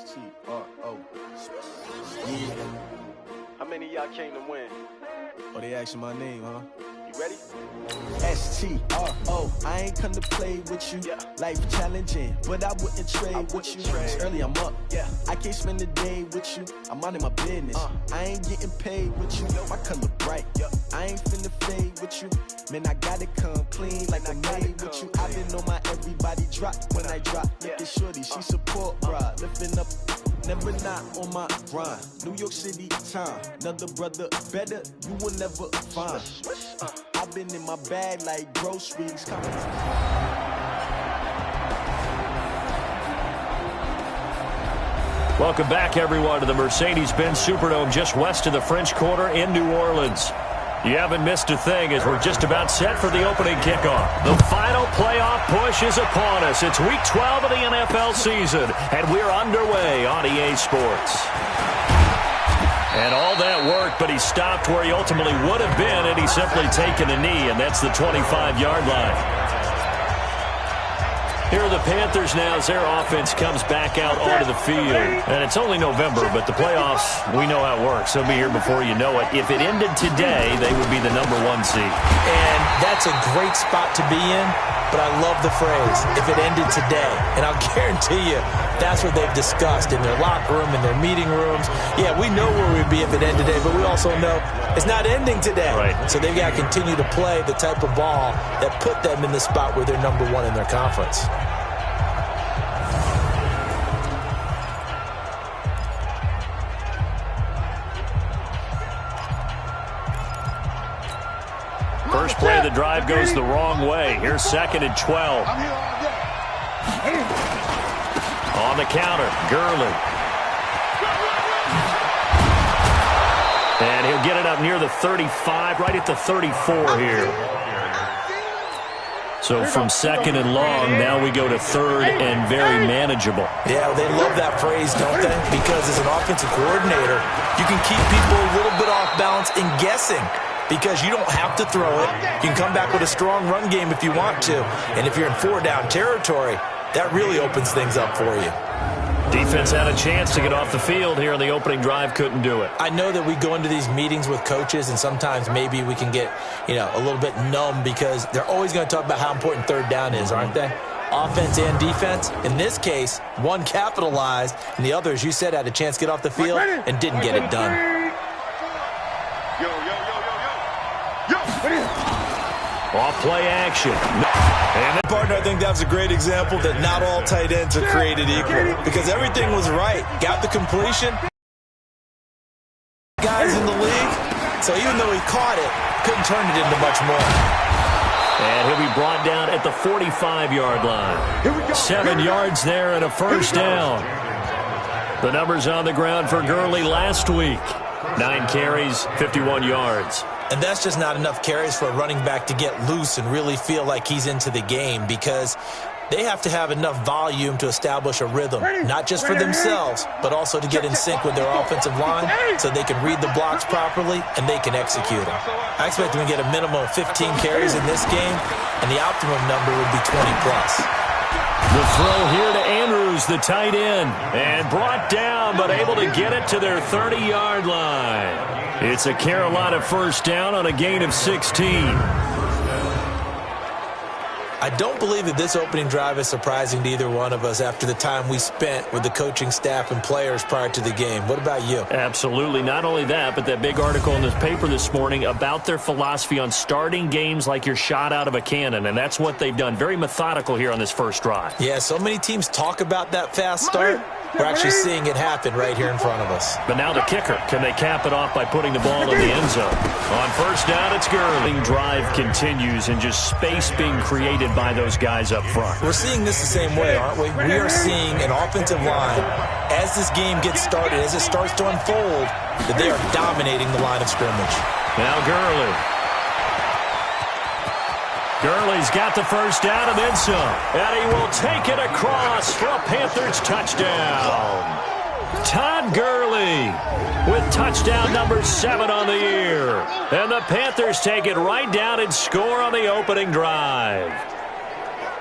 S-T-R-O. Yeah. How many of y'all came to win? Oh, they asking my name, huh? You ready? S-T-R-O. I ain't come to play with you. Yeah. Life challenging, but I wouldn't trade with you. It's early, I'm up. Yeah. I can't spend the day with you. I'm minding my business. I ain't getting paid with you. My color bright. I ain't finna fade with you. Man, I gotta come clean like I made with you. I've been on my everybody drop when I drop. Look at shorty, she support, bruh. Lifting up, never not on my grind. New York City time, another brother better, you will never find. I've been in my bag like groceries. Welcome back, everyone, to the Mercedes-Benz Superdome just west of the French Quarter in New Orleans. You haven't missed a thing as we're just about set for the opening kickoff. The final playoff push is upon us. It's Week 12 of the NFL season, and we're underway on EA Sports. And all that work, but he stopped where he ultimately would have been, and he's simply taken a knee, and that's the 25-yard line. Here are the Panthers now as their offense comes back out onto the field. And it's only November, but the playoffs, we know how it works. They'll be here before you know it. If it ended today, they would be the #1 seed. And that's a great spot to be in, but I love the phrase, if it ended today. And I'll guarantee you, that's what they've discussed in their locker room, in their meeting rooms. Yeah, we know where we'd be if it ended today, but we also know it's not ending today. Right. So they've got to continue to play the type of ball that put them in the spot where they're #1 in their conference. First play of the drive goes the wrong way. Here's 2nd and 12. On the counter, Gurley. And he'll get it up near the 35, right at the 34 here. So from 2nd and long, now we go to 3rd and very manageable. Yeah, they love that phrase, don't they? Because as an offensive coordinator, you can keep people a little bit off balance and guessing. Because you don't have to throw it. You can come back with a strong run game if you want to. And if you're in 4-down territory, that really opens things up for you. Defense had a chance to get off the field here in the opening drive, couldn't do it. I know that we go into these meetings with coaches, and sometimes maybe we can get, a little bit numb because they're always going to talk about how important 3rd down is, aren't they? Offense and defense. In this case, one capitalized, and the other, as you said, had a chance to get off the field and didn't get it done. Off play action. And partner, I think that was a great example that not all tight ends are created equal. Because everything was right. Got the completion. Guys in the league. So even though he caught it, couldn't turn it into much more. And he'll be brought down at the 45-yard line. 7 yards there and a first down. The numbers on the ground for Gurley last week. 9 carries, 51 yards. And that's just not enough carries for a running back to get loose and really feel like he's into the game because they have to have enough volume to establish a rhythm, not just for themselves, but also to get in sync with their offensive line so they can read the blocks properly and they can execute them. I expect them to get a minimum of 15 carries in this game, and the optimum number would be 20+. The throw here to Andrews, the tight end, and brought down, but able to get it to their 30-yard line. It's a Carolina first down on a gain of 16. I don't believe that this opening drive is surprising to either one of us after the time we spent with the coaching staff and players prior to the game. What about you? Absolutely. Not only that, but that big article in this paper this morning about their philosophy on starting games like you're shot out of a cannon, and that's what they've done. Very methodical here on this first drive. Yeah, so many teams talk about that fast start. We're actually seeing it happen right here in front of us. But now the kicker. Can they cap it off by putting the ball in the end zone? On first down, it's Gurley. Drive continues and just space being created by those guys up front. We're seeing this the same way, aren't we? We are seeing an offensive line, as this game gets started, as it starts to unfold, that they are dominating the line of scrimmage. Now Gurley. Gurley's got the first down and then some. And he will take it across for a Panthers touchdown. Todd Gurley with touchdown number 7 on the year. And the Panthers take it right down and score on the opening drive.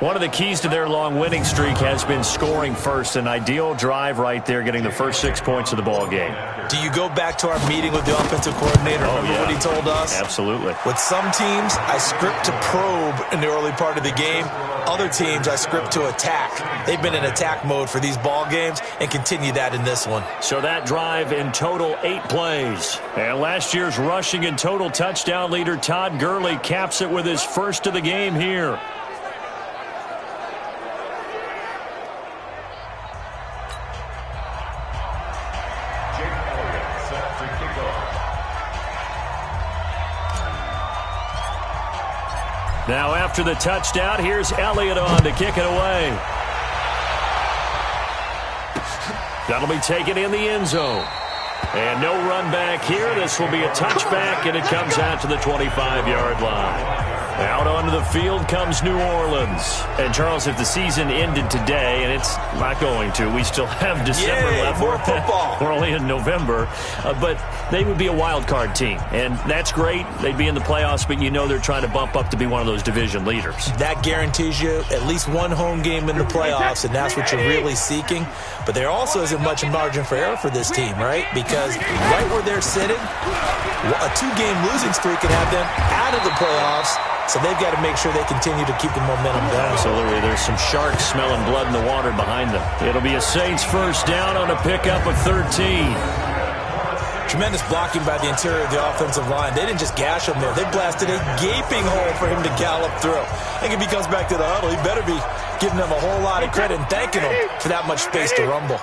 One of the keys to their long winning streak has been scoring first. An ideal drive right there, getting the first 6 points of the ball game. Do you go back to our meeting with the offensive coordinator? Remember what he told us? Absolutely. With some teams, I script to probe in the early part of the game. Other teams, I script to attack. They've been in attack mode for these ball games and continue that in this one. So that drive in total 8 plays. And last year's rushing and total touchdown leader Todd Gurley caps it with his first of the game here. Now after the touchdown, here's Elliott on to kick it away. That'll be taken in the end zone. And no run back here. This will be a touchback, and it comes out to the 25-yard line. Out onto the field comes New Orleans. And, Charles, if the season ended today, and it's not going to, we still have December left. More football. We're only in November. But they would be a wild card team, and that's great. They'd be in the playoffs, but you know they're trying to bump up to be one of those division leaders. That guarantees you at least one home game in the playoffs, and that's what you're really seeking. But there also isn't much margin for error for this team, right? Because right where they're sitting, a 2-game losing streak can have them out of the playoffs. So they've got to make sure they continue to keep the momentum going. Absolutely. There's some sharks smelling blood in the water behind them. It'll be a Saints first down on a pickup of 13. Tremendous blocking by the interior of the offensive line. They didn't just gash him there. They blasted a gaping hole for him to gallop through. I think if he comes back to the huddle, he better be giving them a whole lot of credit and thanking them for that much space to rumble.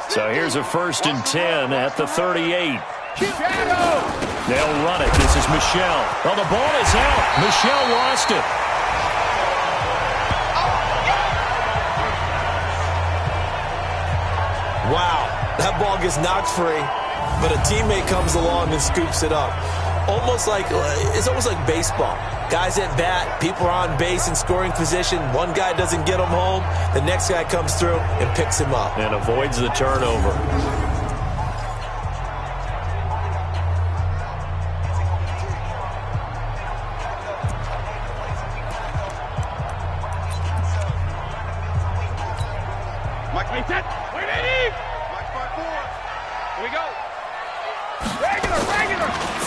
So here's a 1st and 10 at the 38. They'll run it. This is Michel. Oh, the ball is out. Michel lost it. Wow. That ball gets knocked free, but a teammate comes along and scoops it up. It's almost like baseball. Guys at bat, people are on base in scoring position. One guy doesn't get him home. The next guy comes through and picks him up. And avoids the turnover.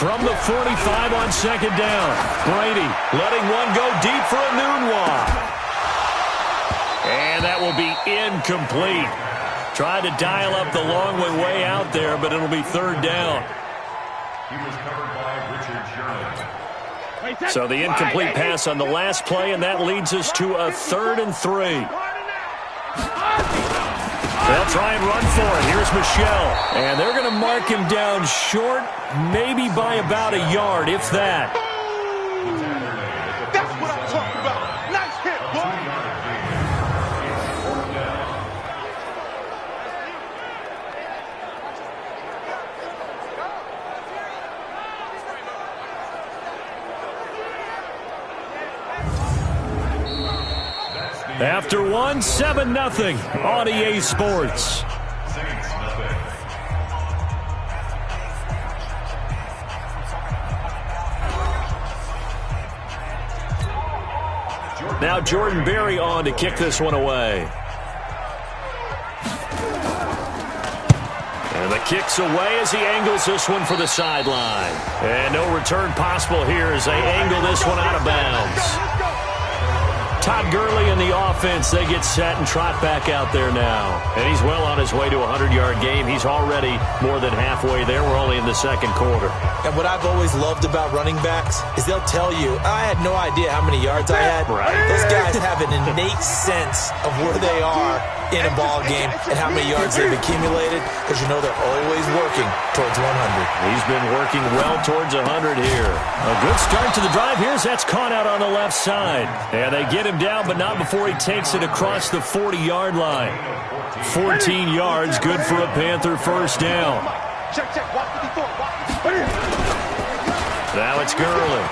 From the 45 on 2nd down. Brady letting one go deep for a Nunwa. And that will be incomplete. Tried to dial up the long way out there, but it'll be 3rd down. He was covered by Richard Sherman. So the incomplete pass on the last play, and that leads us to a 3rd and 3. They'll try and run for it. Here's Michel. And they're going to mark him down short, maybe by about a yard, if that. That's what I'm talking about. Nice hit, boy. After one, 7-0 on EA Sports. Now Jordan Berry on to kick this one away. And the kick's away as he angles this one for the sideline. And no return possible here as they angle this one out of bounds. Todd Gurley and the offense, they get set and trot back out there now. And he's well on his way to a 100-yard game. He's already more than halfway there. We're only in the 2nd quarter. And what I've always loved about running backs is they'll tell you, I had no idea how many yards I had. Right. Those guys have an innate sense of where they are in a ball game and how many yards they've accumulated, because you know they're always working towards 100. He's been working well towards 100 here. A good start to the drive. Here's that's caught out on the left side. And they get him down, but not before he takes it across the 40-yard line. 14 yards, good for a Panther first down. Now it's Gurley.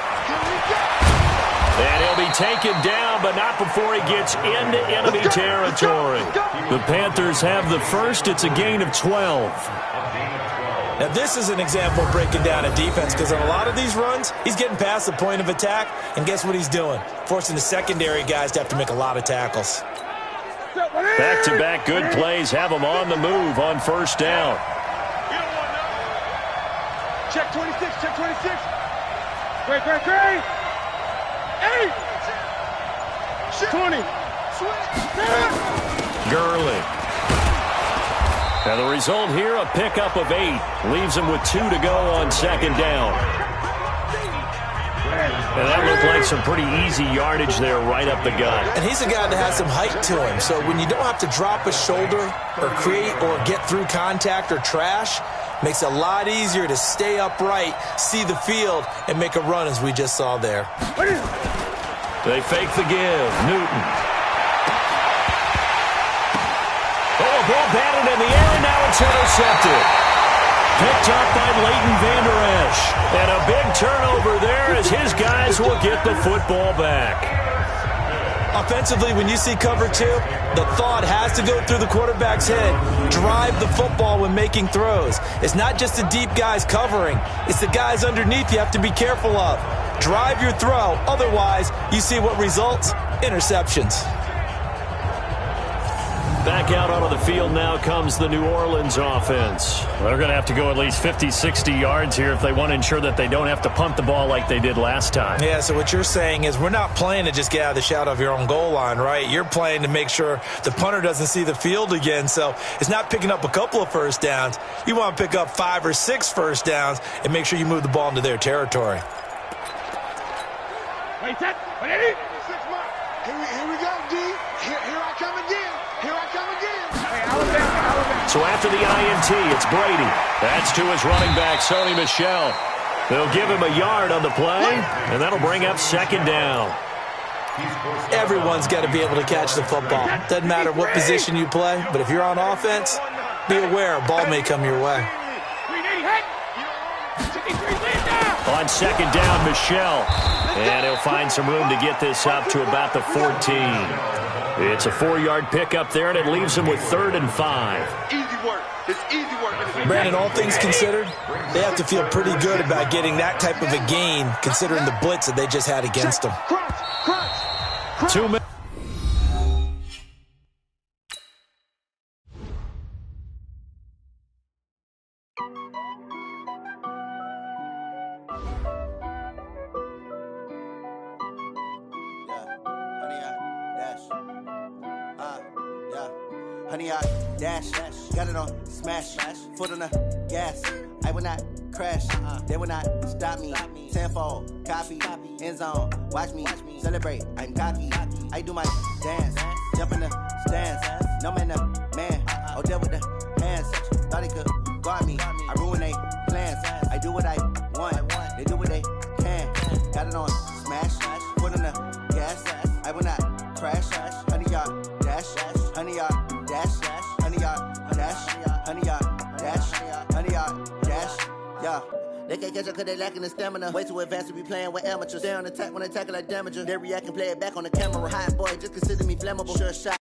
And he'll be taken down, but not before he gets into enemy territory. The Panthers have the first. It's a gain of 12. Now, this is an example of breaking down a defense because on a lot of these runs, he's getting past the point of attack, and guess what he's doing? Forcing the secondary guys to have to make a lot of tackles. Back-to-back good plays have him on the move on first down. Check 26, check 26. Great. 8. 20. Gurley. And the result here, a pickup of 8. Leaves him with 2 to go on second down. And that looked like some pretty easy yardage there right up the gut. And he's a guy that has some height to him. So when you don't have to drop a shoulder or create or get through contact or trash, makes it a lot easier to stay upright, see the field, and make a run as we just saw there. They fake the give. Newton. Oh, a ball batted in the air, and now it's intercepted. Picked up by Leighton Vander Esch. And a big turnover there as his guys will get the football back. Offensively, when you see cover 2, the thought has to go through the quarterback's head. Drive the football when making throws. It's not just the deep guys covering. It's the guys underneath you have to be careful of. Drive your throw. Otherwise, you see what results? Interceptions. Back out onto the field now comes the New Orleans offense. They're going to have to go at least 50, 60 yards here if they want to ensure that they don't have to punt the ball like they did last time. Yeah, so what you're saying is we're not playing to just get out of the shadow of your own goal line, right? You're playing to make sure the punter doesn't see the field again. So it's not picking up a couple of first downs. You want to pick up 5 or 6 first downs and make sure you move the ball into their territory. Wait, set. Wait, 8. 6 mark. Here we go, D. Here I come again. So after the INT, it's Brady. That's to his running back, Sony Michel. They'll give him a yard on the play, and that'll bring up second down. Everyone's got to be able to catch the football. Doesn't matter what position you play, but if you're on offense, be aware a ball may come your way. On second down, Michel. And he'll find some room to get this up to about the 14. It's a 4-yard pickup there, and it leaves him with 3rd and 5. Easy work. It's easy work. Brandon, all things considered, they have to feel pretty good about getting that type of a gain, considering the blitz that they just had against them. 2 minutes. Honey, I dash, got it on smash, foot on the gas. I will not crash, they will not stop me. Tenfold, copy, end zone, watch me celebrate. I'm cocky, I do my dance, jump in the stands. No man, man, oh there with the hands. Thought he could guard me, I ruin they plans. I do what I want, they do what they can. Got it on smash, foot on the gas. I will not crash, honey, y'all dash, honey, y'all dash, honey, y'all dash, honey, y'all dash, honey, y'all dash, yeah. They can't catch up cause they lacking the stamina. Way too advanced to be playing with amateurs. Stay on attack when they tackle like damager. They react and play it back on the camera. Hot boy, just consider me flammable. Sure shot,